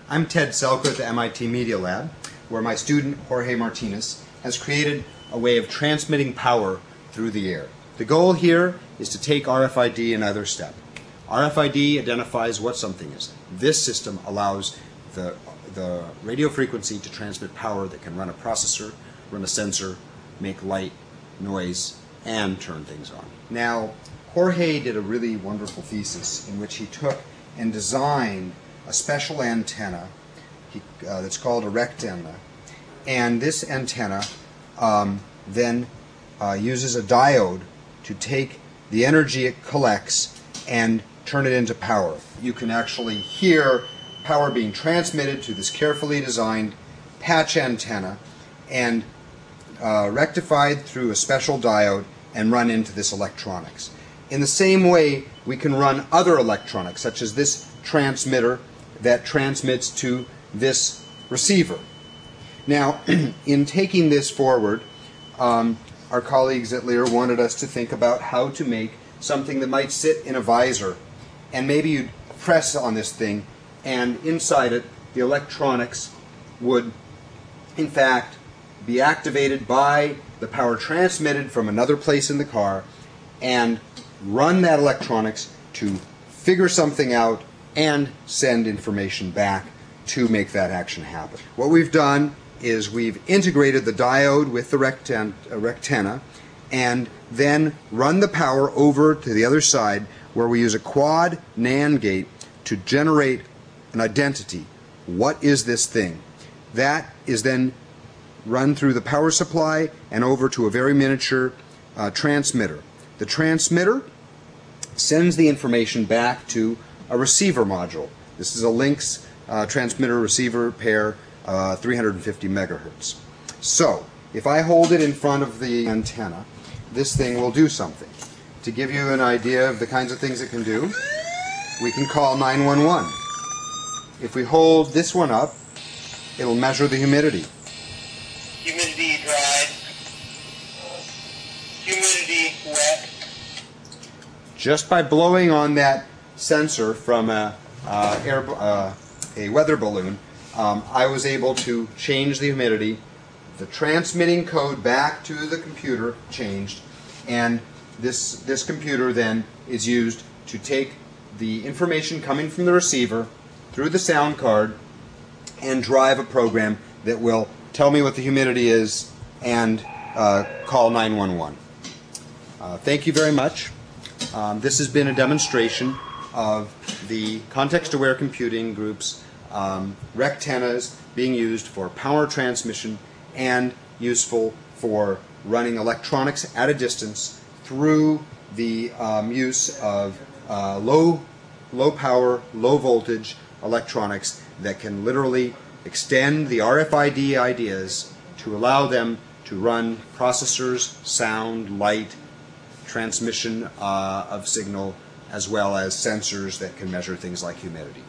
I'm Ted Selker at the MIT Media Lab, where my student Jorge Martinez has created a way of transmitting power through the air. The goal here is to take RFID another step. RFID identifies what something is. This system allows the radio frequency to transmit power that can run a processor, run a sensor, make light, noise, and turn things on. Now, Jorge did a really wonderful thesis in which he took and designed a special antenna that's called a rectantenna, and this antenna then uses a diode to take the energy it collects and turn it into power. You can actually hear power being transmitted to this carefully designed patch antenna and rectified through a special diode and run into this electronics. In the same way, we can run other electronics, such as this transmitter that transmits to this receiver. Now, in taking this forward, our colleagues at Lear wanted us to think about how to make something that might sit in a visor, and maybe you'd press on this thing, and inside it, the electronics would, in fact, be activated by the power transmitted from another place in the car, and run that electronics to figure something out and send information back to make that action happen. What we've done is we've integrated the diode with the rectantenna and then run the power over to the other side, where we use a quad NAND gate to generate an identity. What is this thing? That is then run through the power supply and over to a very miniature transmitter. The transmitter sends the information back to a receiver module. This is a Lynx transmitter receiver pair, 350 megahertz. So, if I hold it in front of the antenna, this thing will do something. To give you an idea of the kinds of things it can do, we can call 911. If we hold this one up, it'll measure the humidity. Humidity dry. Humidity wet. Just by blowing on that sensor from a weather balloon, I was able to change the humidity. The transmitting code back to the computer changed, and this computer then is used to take the information coming from the receiver through the sound card and drive a program that will tell me what the humidity is and call 911. Thank you very much. This has been a demonstration of the context-aware computing group's rectantennas being used for power transmission and useful for running electronics at a distance through the use of low power, low voltage electronics that can literally extend the RFID ideas to allow them to run processors, sound, light, transmission of signal, as well as sensors that can measure things like humidity.